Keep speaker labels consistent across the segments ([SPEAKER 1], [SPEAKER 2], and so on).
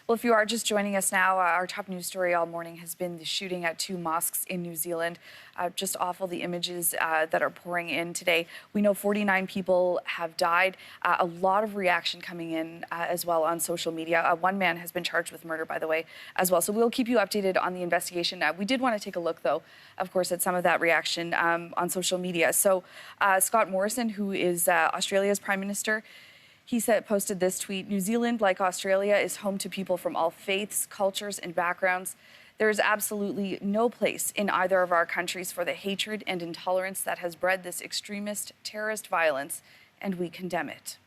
[SPEAKER 1] Well, if you are just joining us now, our top news story all morning has been the shooting at two mosques in New Zealand. Just awful, the images that are pouring in today. We know 49 people have died. A lot of reaction coming in as well on social media. One man has been charged with murder, by the way, as well. So we'll keep you updated on the investigation. We did want to take a look, though, of course, at some of that reaction on social media. So Scott Morrison, who is Australia's Prime Minister, he posted this tweet: New Zealand, like Australia, is home to people from all faiths, cultures, and backgrounds. There is absolutely no place in either of our countries for the hatred and intolerance that has bred this extremist, terrorist violence, and we condemn it.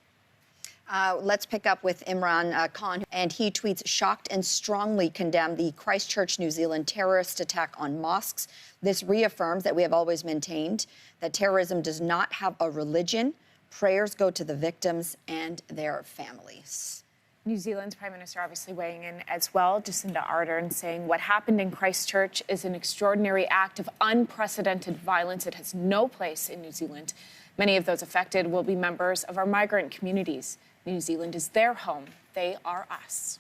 [SPEAKER 2] Let's pick up with Imran Khan, and he tweets, shocked and strongly condemn the Christchurch, New Zealand terrorist attack on mosques. This reaffirms that we have always maintained that terrorism does not have a religion. Prayers go to the victims and their families.
[SPEAKER 3] New Zealand's Prime Minister obviously weighing in as well. Jacinda Arden saying what happened in Christchurch is an extraordinary act of unprecedented violence. It has no place in New Zealand. Many of those affected will be members of our migrant communities. New Zealand is their home. They are us.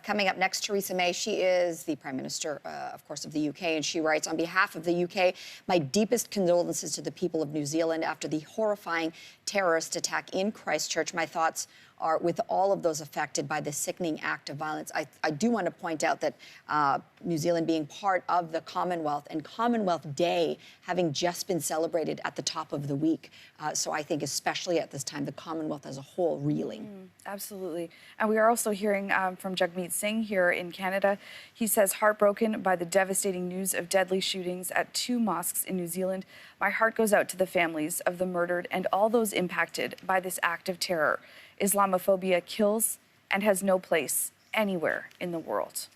[SPEAKER 2] Coming up next, Theresa May. She is the Prime Minister, of course, of the UK, and she writes, on behalf of the UK, my deepest condolences to the people of New Zealand after the horrifying terrorist attack in Christchurch. My thoughts are with all of those affected by this sickening act of violence. I do want to point out that New Zealand being part of the Commonwealth and Commonwealth Day having just been celebrated at the top of the week. So I think especially at this time, the Commonwealth as a whole reeling.
[SPEAKER 1] Absolutely. And we are also hearing from Jagmeet Singh here in Canada. He says, heartbroken by the devastating news of deadly shootings at two mosques in New Zealand. My heart goes out to the families of the murdered and all those impacted by this act of terror. Islamophobia kills and has no place anywhere in the world.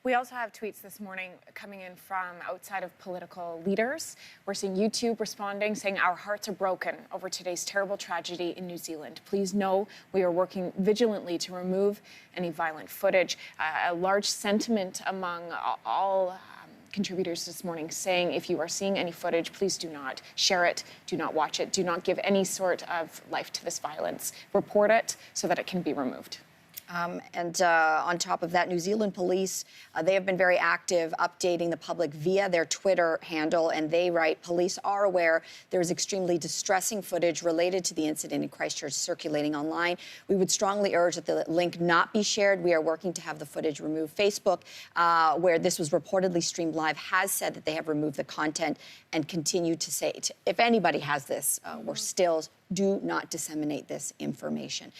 [SPEAKER 3] We also have tweets this morning coming in from outside of political leaders. We're seeing YouTube responding, saying our hearts are broken over today's terrible tragedy in New Zealand. Please know we are working vigilantly to remove any violent footage. A large sentiment among all contributors this morning saying if you are seeing any footage, please do not share it, do not watch it, do not give any sort of life to this violence. Report it so that it can be removed.
[SPEAKER 2] On top of that, New Zealand police, they have been very active updating the public via their Twitter handle, and they write, police are aware there is extremely distressing footage related to the incident in Christchurch circulating online. We would strongly urge that the link not be shared. We are working to have the footage removed. Facebook, where this was reportedly streamed live, has said that they have removed the content and continue to say, if anybody has this or stills, do not disseminate this information.